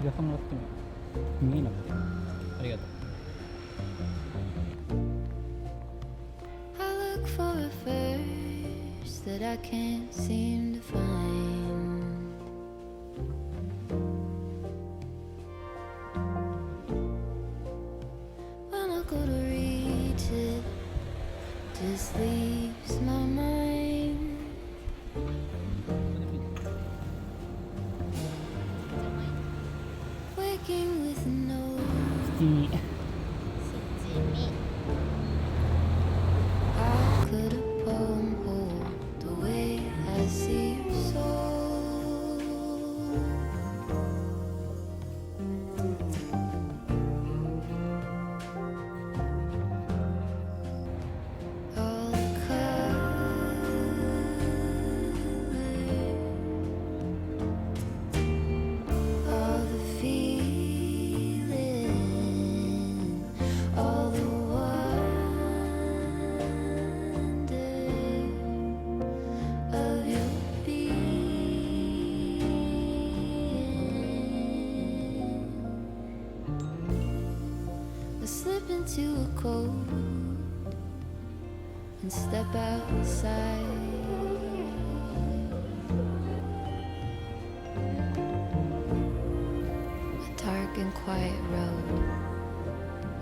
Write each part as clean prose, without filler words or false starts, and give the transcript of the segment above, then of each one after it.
イラストもらっても見えなかった。ありがとう。 I look for a verse that I can't seem to find. When I go to reach it, just leaves my mind. Waking with no 月見 how could a poem hold the way I see your soul? All the colors, all the feeling, all the wonder of your being. I slip into a cold and step outside. A dark and quiet road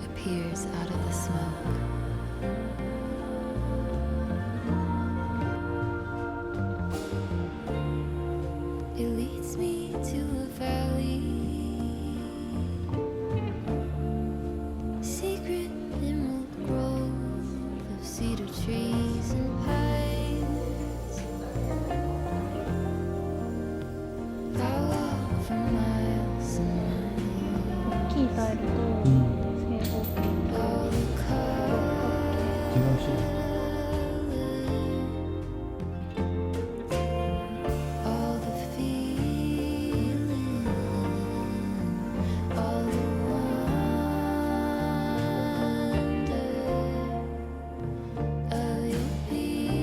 appears out of the smoke. It leads me to a valley, secret emerald grove of cedar trees and pines. I walk for miles and miles. 大きいタイルとうん正方形 All the 違うし all the feeling, all the wonder of your being.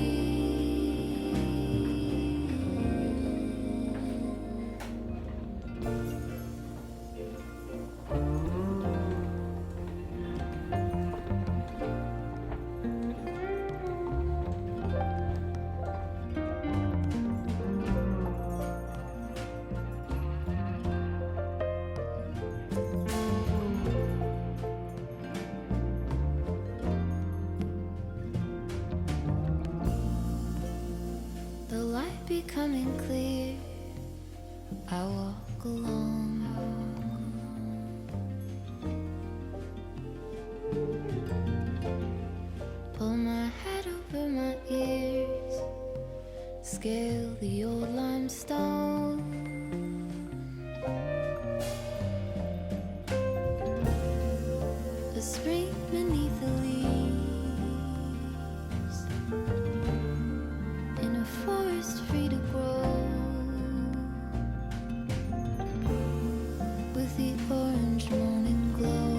The light becoming clear, I walk along. Pull my hat over my ears, scale the old limestone. A spring beneath the leaves, in a forest free to grow, with the orange morning glow,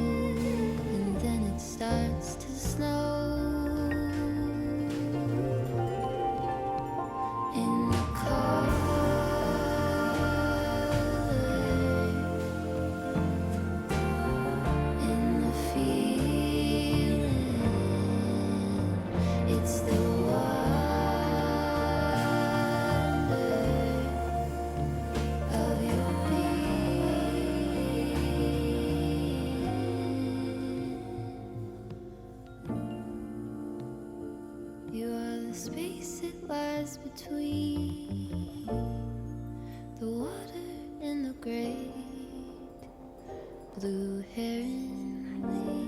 and then it starts to snow. In the color, in the feeling, it's the wonder of your being. You are the space that lies between the water and the great blue heron wing.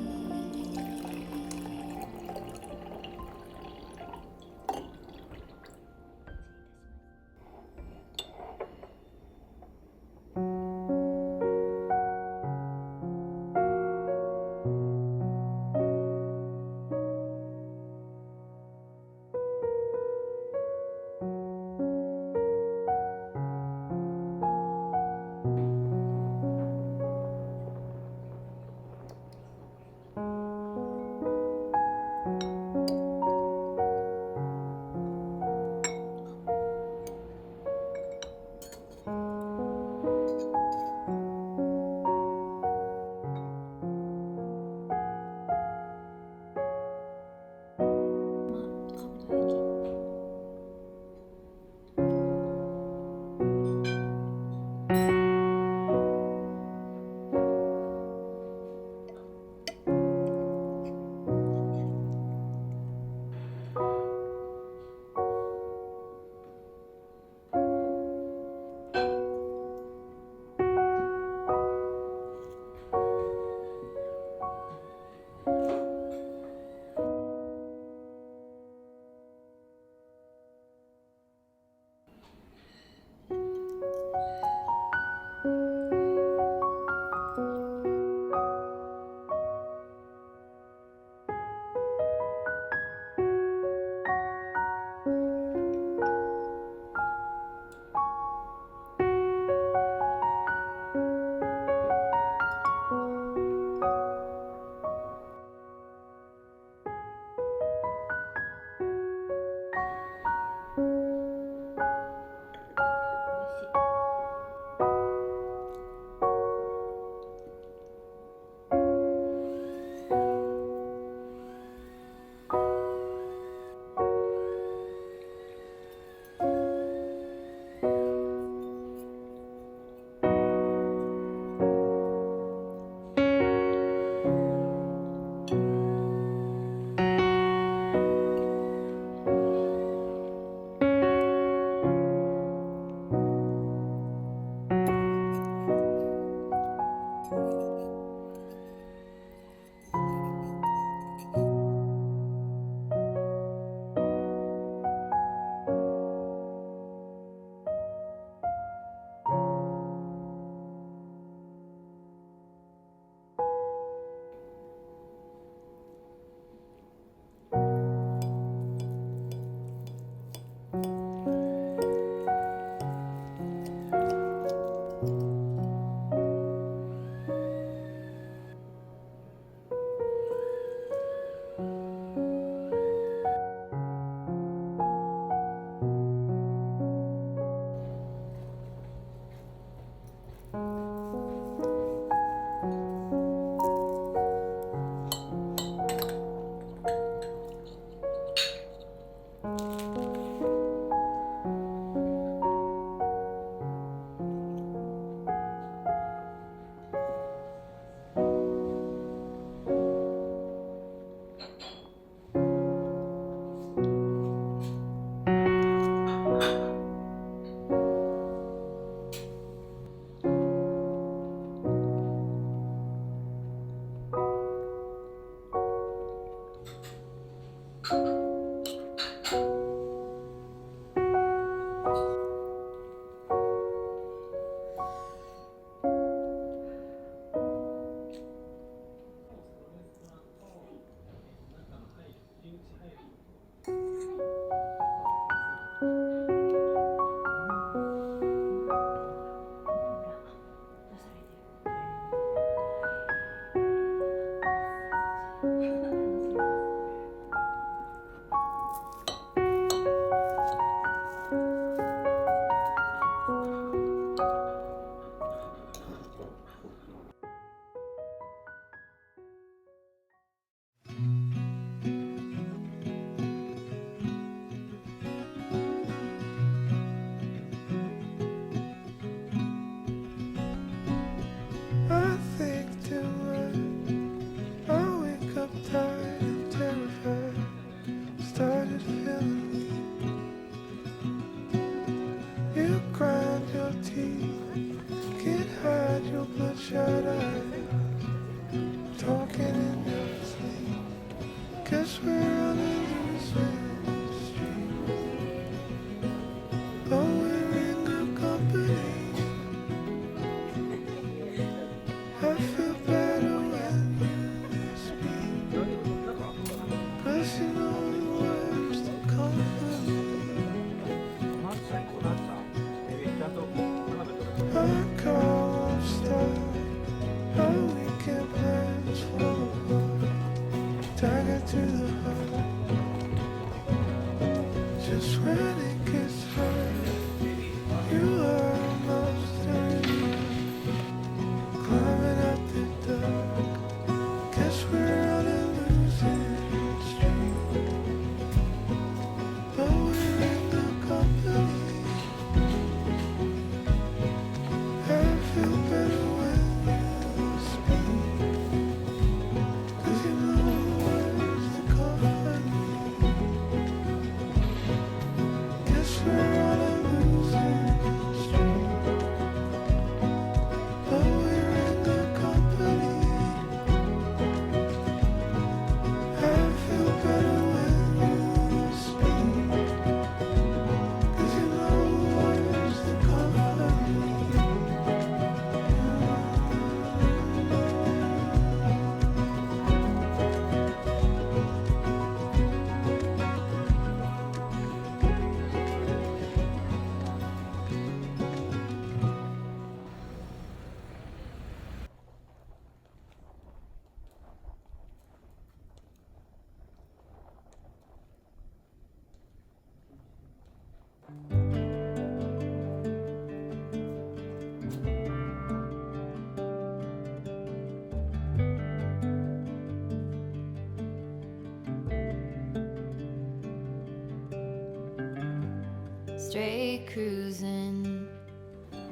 at your bloodshot eyes, talking in your sleep. Guess we're on a losing streak, but we're in good company. I feel better when you speak, 'cause you know the words to comfort me. I call up stuff, how we can plans for love, dagger to the heart. Just when it gets hard, you are a monster in me, climbing out the dark. Guess we're on a losing streak, but we're in good company. I feel better when you speak, 'cause you know the words to comfort me. Guess we're on a losing streak, but we're in good company. I feel better when you speak, 'cause you know the words to comfort me. Straight cruising,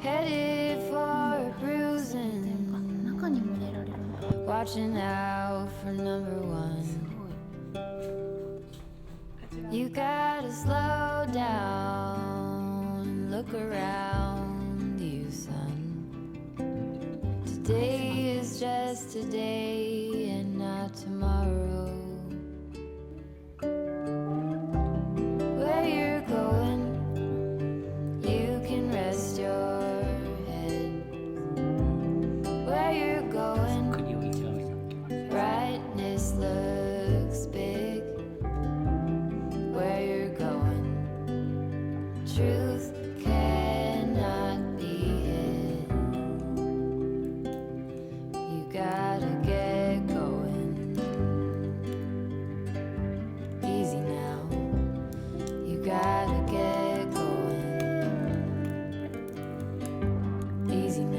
headed for bruising, 中にも入れられるんだ。 watching out for number one. すごい。 You gotta slow down, look around you, son. Today is just today and not tomorrow. Where you're going, you can rest your head. Where you're going, 国を一番下 brightness looks big. Where you're going, truth cannot be hid. You gotta get going. Easy now. You gotta get going. Easy now.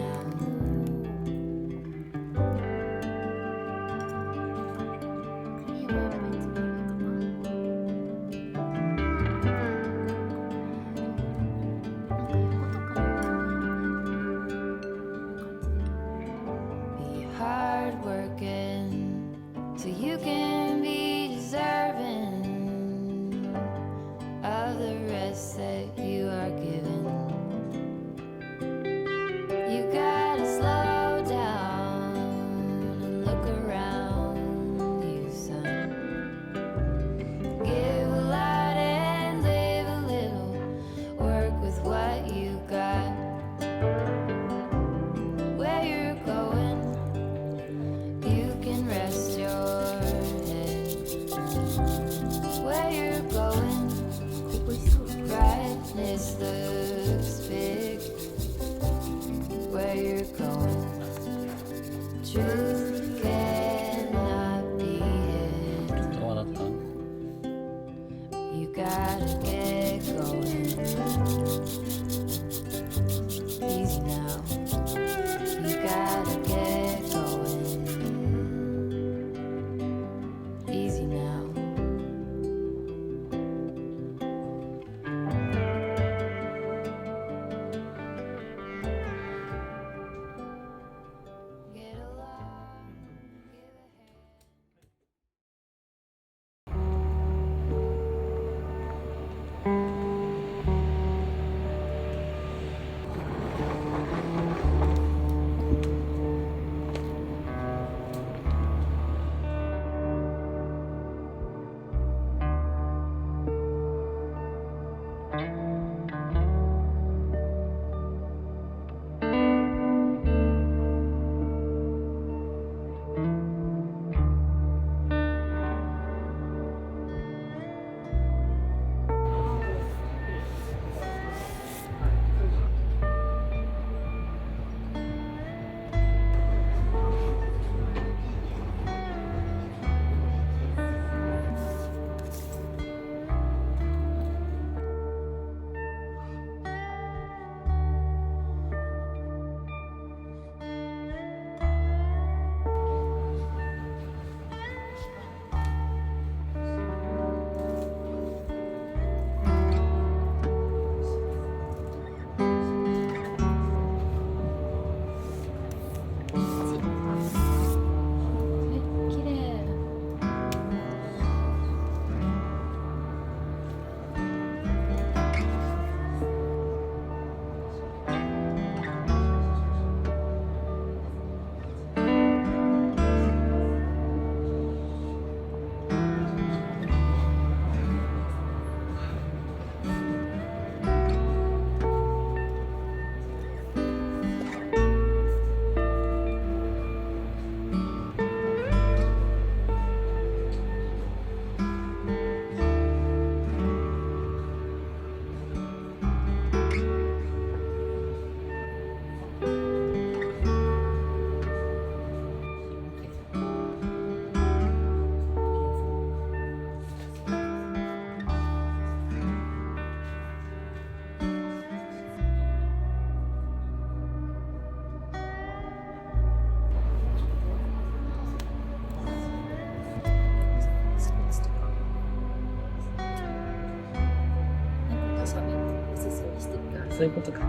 Be hard working so you can be deserving of the rest that you are given. You gotta slow down and look around you, son. Give a lot and live a little. Work with what you got. Where you're going, you can rest your head. Where you're going, ここいそう。 brightness looks big. Where you're going, truth cannot be hid. どうだった You gotta get going. Easy now. You gotta get going. Easy now. Get along. そういうことか。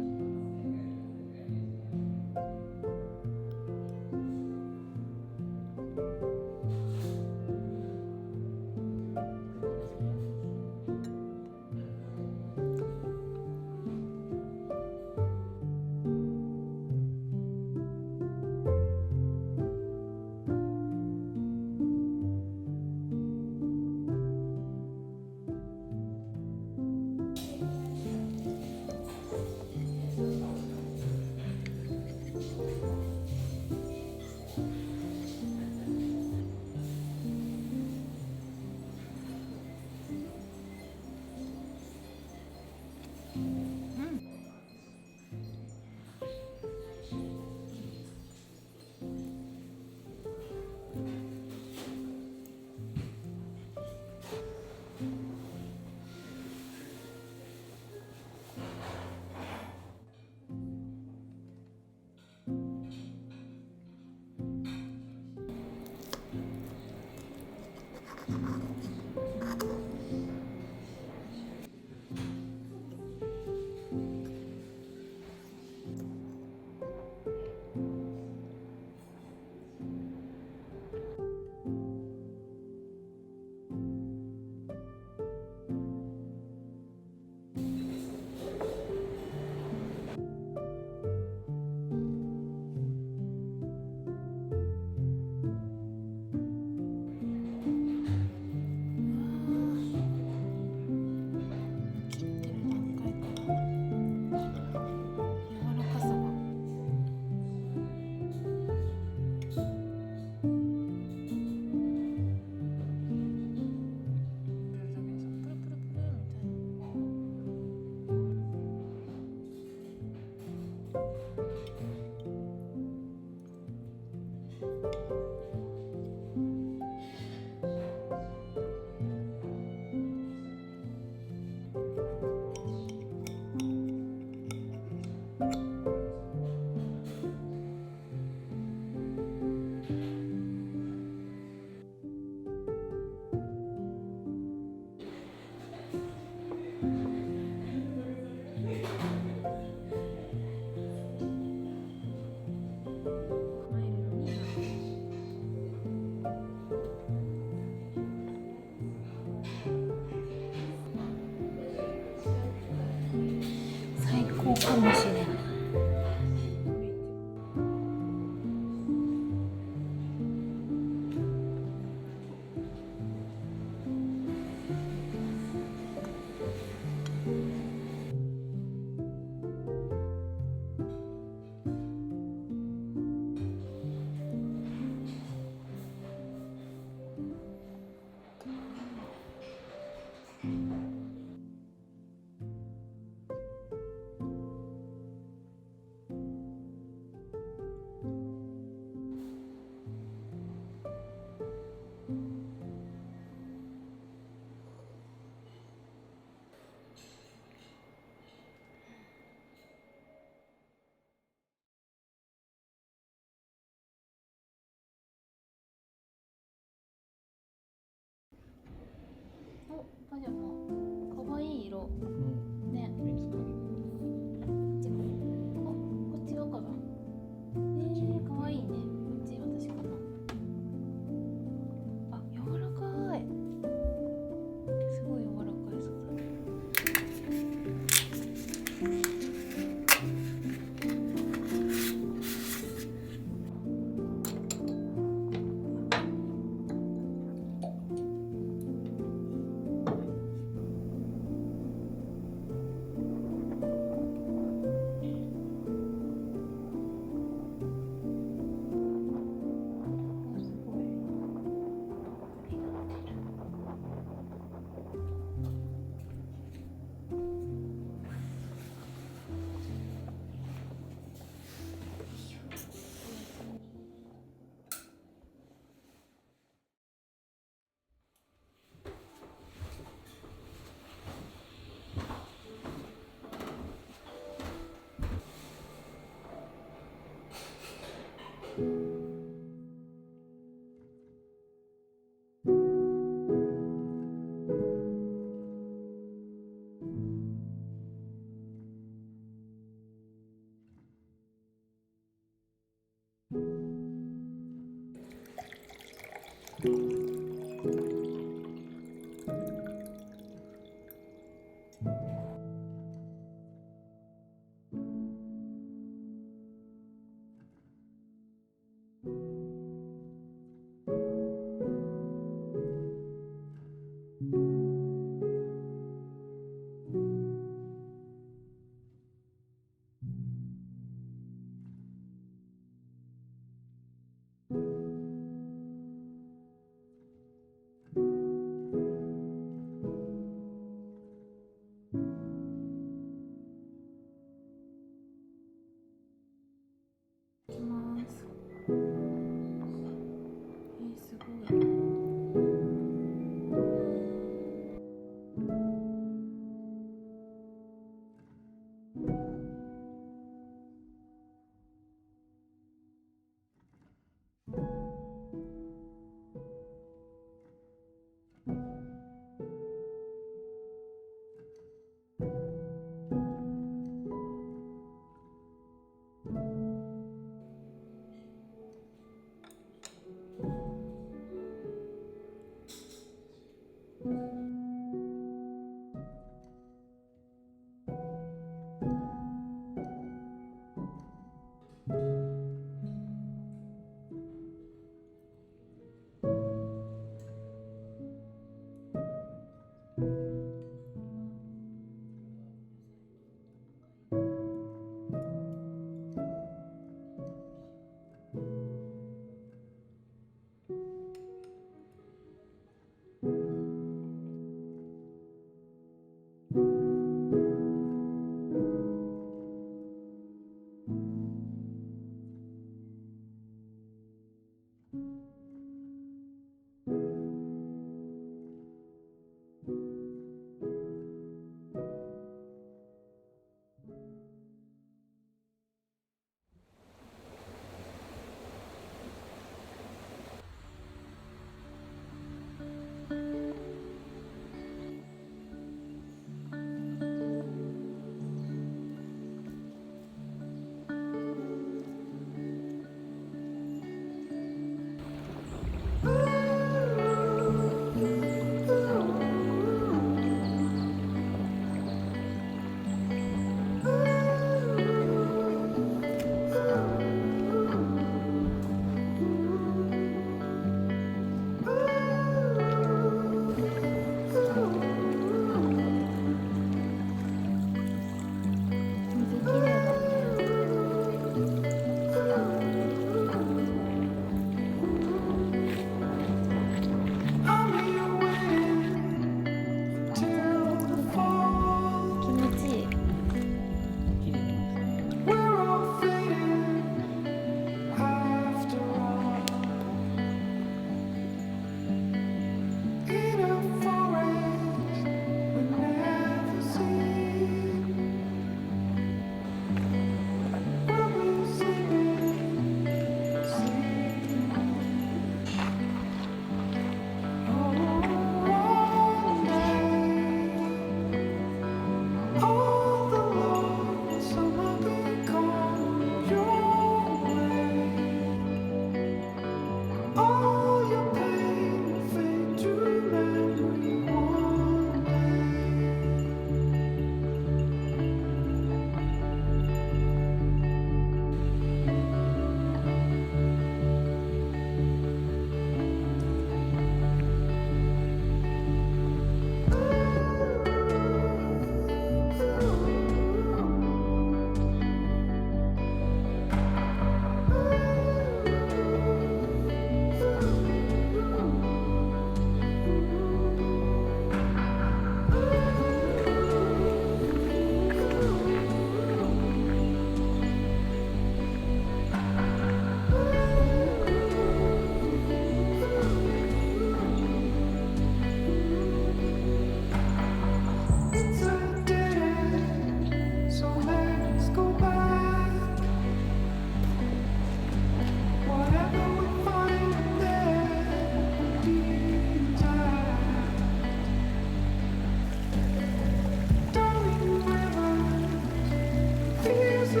綺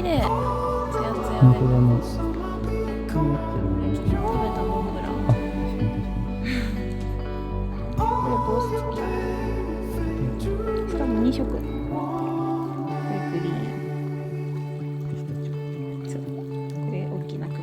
麗。ツヤツヤで本当だね。こうなってるね。食べたモンブラン。あ、確かにこれボス付き。しかも2色。これグリーン。ピスタチオ。そうこれ大きな栗。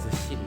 ずっしり。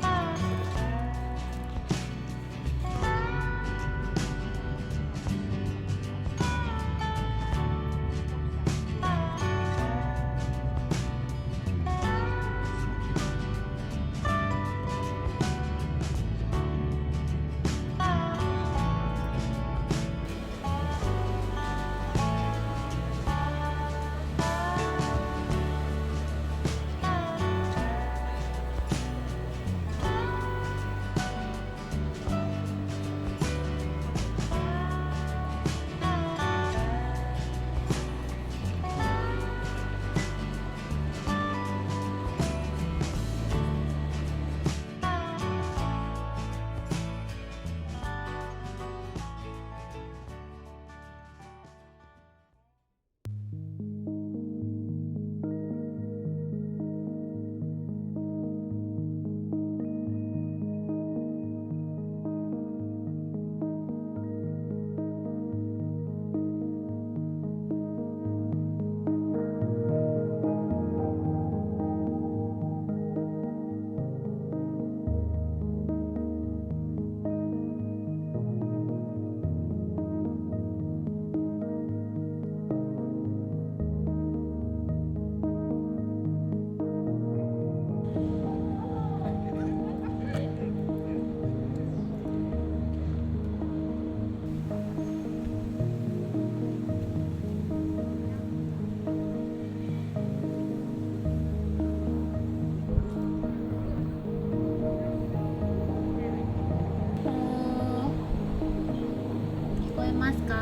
聞こえますか？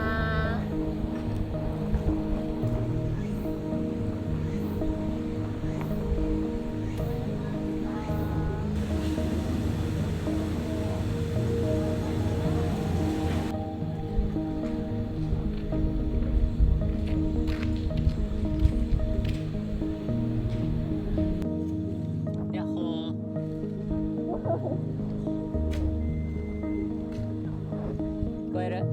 やっほー。聞こえる？こ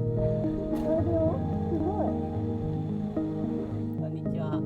んにちは。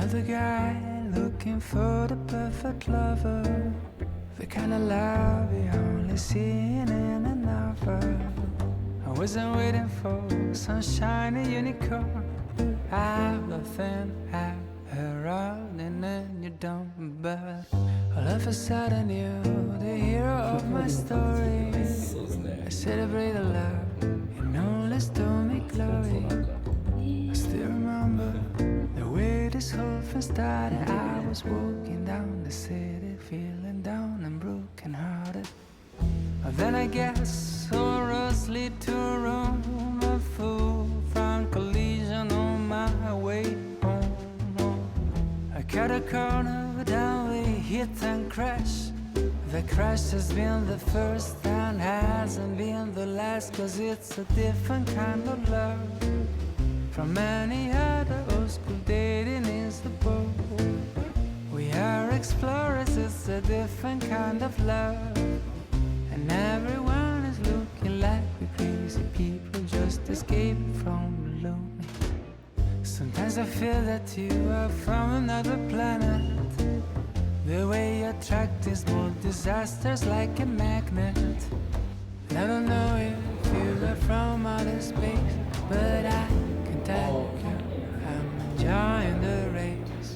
Another guy looking for the perfect lover, the kind of love you only see in a novel. I wasn't waiting for some shiny unicorn. I've nothing around and then you don't. But all of a sudden you're the hero of my story. I celebrate the love you know, let's do me glory. I still remember the way this whole thing started. I was walking down the city, feeling down and broken hearted. But then I guess all roads lead to Rome. A fool from collision on my way home. I cut a corner, down we hit and crash. The crash has been the first and hasn't been the last, 'cause it's a different kind of love from any other old school dating is the boat. We are explorers, it's a different kind of love. And everyone is looking like we're crazy people just escaping from lonely. Sometimes I feel that you are from another planet. The way you attract these small disasters like a magnet. And I don't know if you are from outer space, but I can tell you I'm enjoying the race.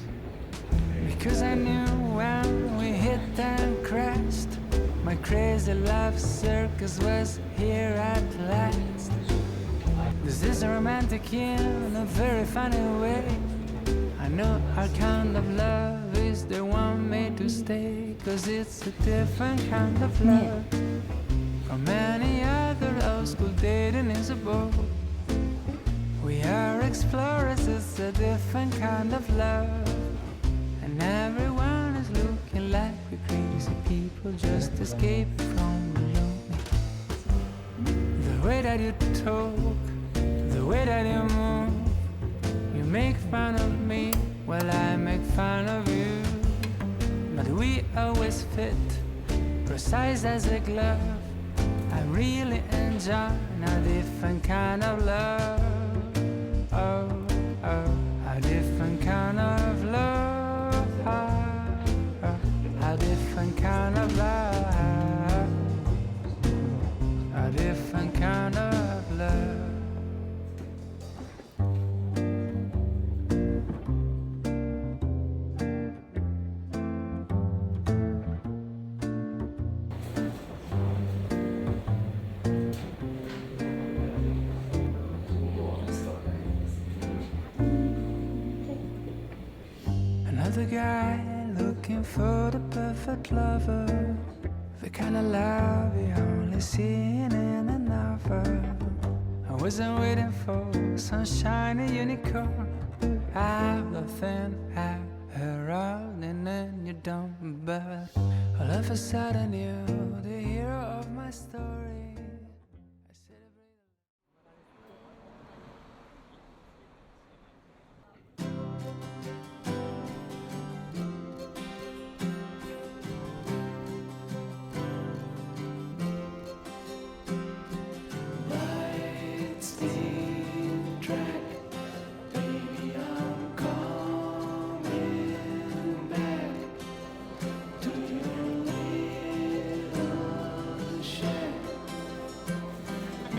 Because I knew when we hit and crashed, my crazy love circus was here at last. This is romantic in a very funny way. I know our kind of love is the one made to stay, 'cause it's a different kind of love from any other old school dating is a boat. We are explorers, it's a different kind of love. And everyone is looking like we're crazy people just escaping from lonely. The way that you talk, the way that you move, you make fun of me while I make fun of you. But we always fit, precise as a glove. I really enjoy a different kind of love. Oh, oh, a different kind of love. A different kind of love. A different kind of love. Another guy looking for the perfect lover, the kind of love you only see in a novel. I wasn't waiting for some shiny unicorn. I've nothing around and then you don't. But all of a sudden you're the hero of my story. I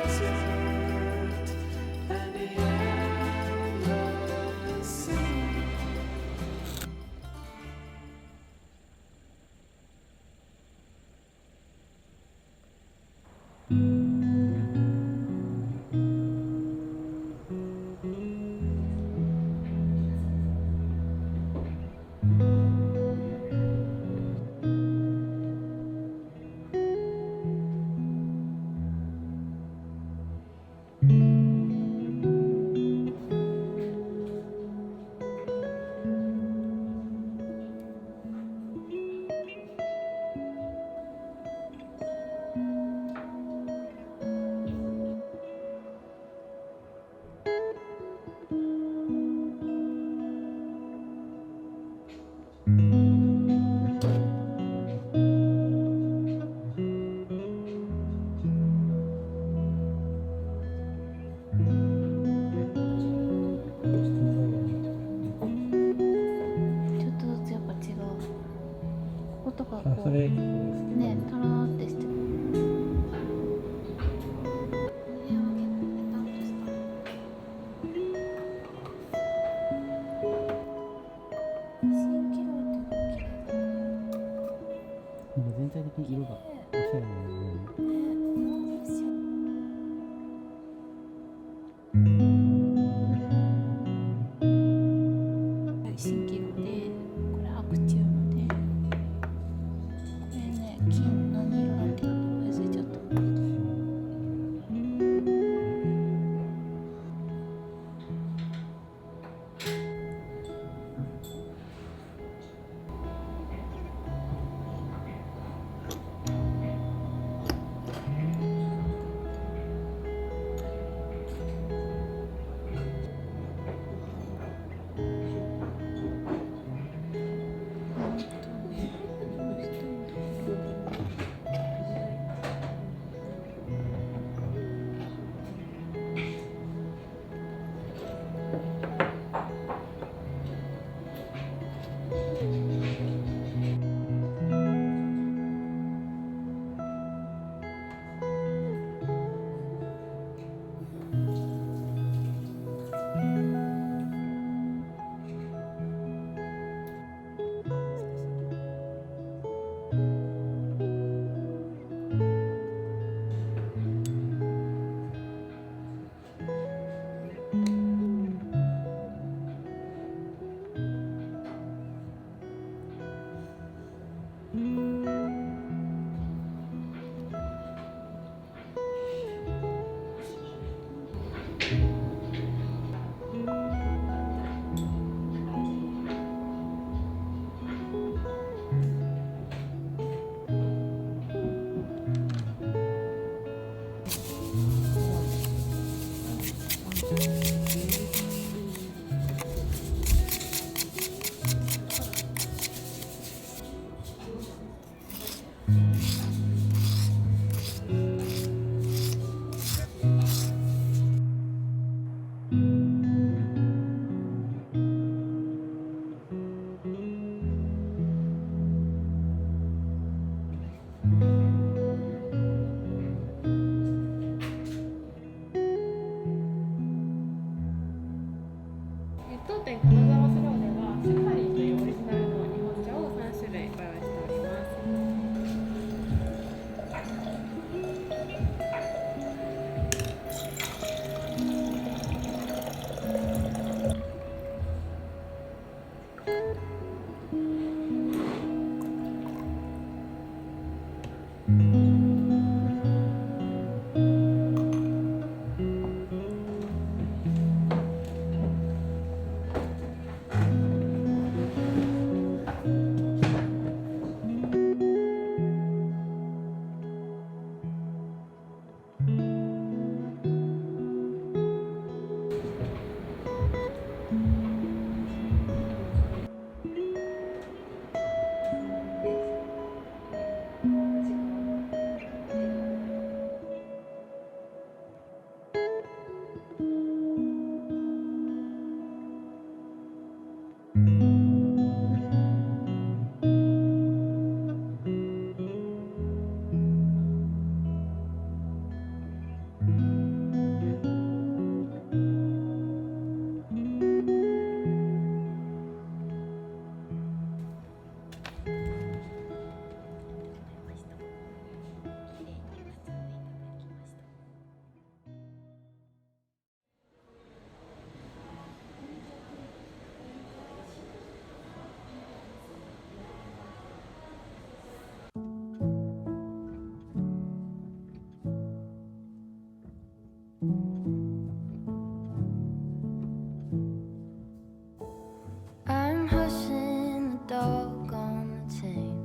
celebrate. とかあ、こそうれねタラーってしてる。全体的に色がおしゃれなので、蜃気楼で、これアクチウムで、これね金何色なんて忘れちゃった。当店金沢スローではシャカリーというオリジナルの日本茶を3種類ご用意しております。I'm hushing the dog on the chain.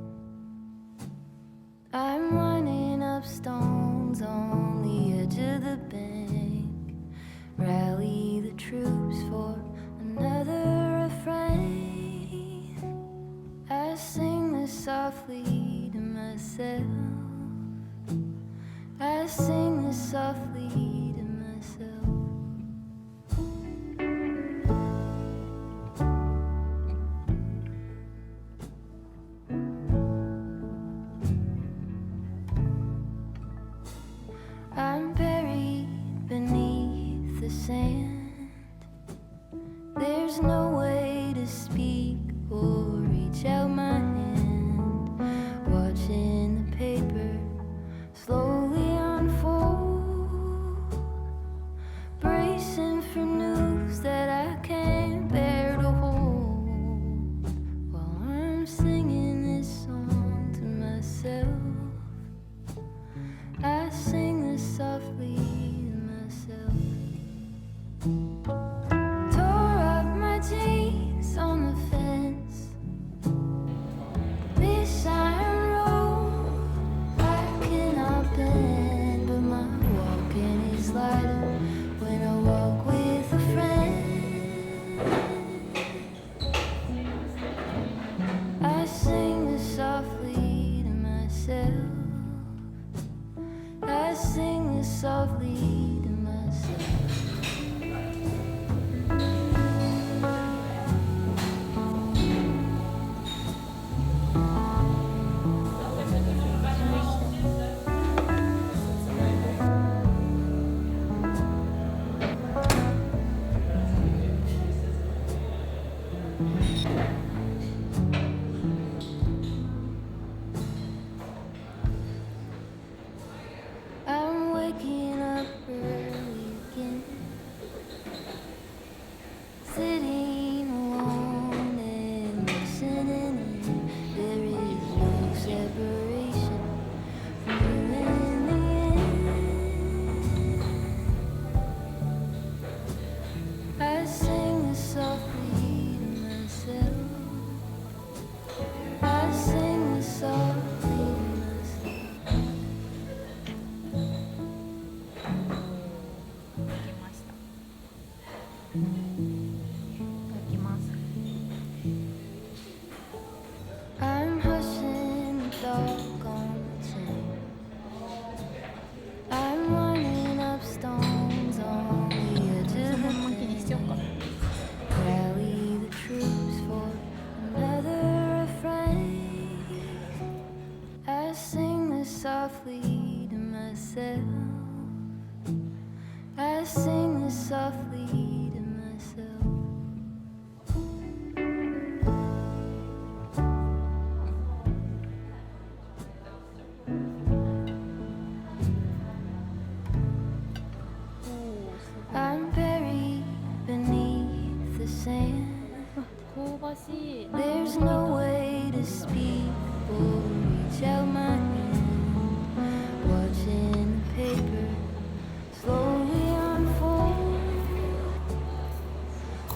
I'm lining up stones on the edge of the bank. Rally the troops for another refrain. I sing this softly to myself. I sing this softly to myself. softly to myself. I'm waking up early again, sitting alone and listening in. There is no separation from you and the end. I sing this softly to myself. I sing this softly to myself. I'm hushing the dog on the chain. I'm running up stones on the edge of the thing. Rally the troops for another refrain. I sing this softly to myself. I sing this softly to myself. I'm buried beneath the sand. 香ばしい。 There's no way to speak or reach out my hand. Watching the paper slowly unfold,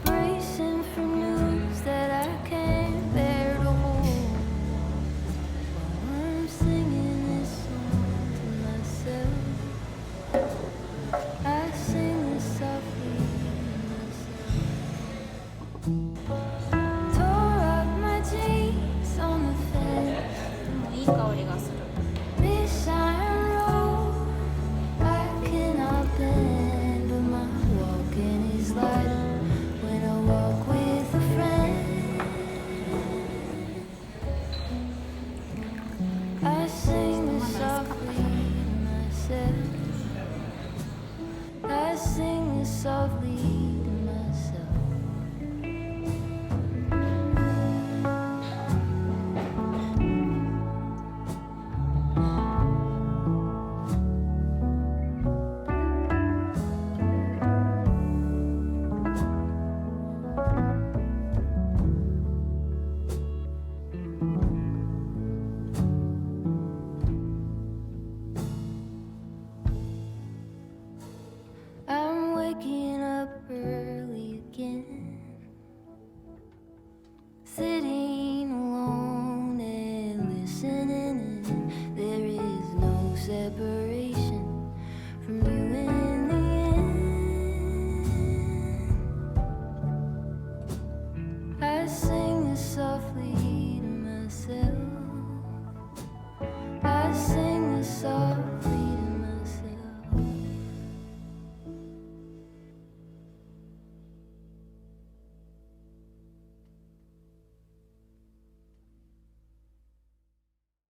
bracing for news that I can't bear to hold. While I'm singing this song to myself, I sing this softly to myself. Tore up my jeans on the fence. いい香りがする。 This iron road I cannot bend, but my walking is lighter when I walk with a friend. I sing this softly to myself. I sing this softly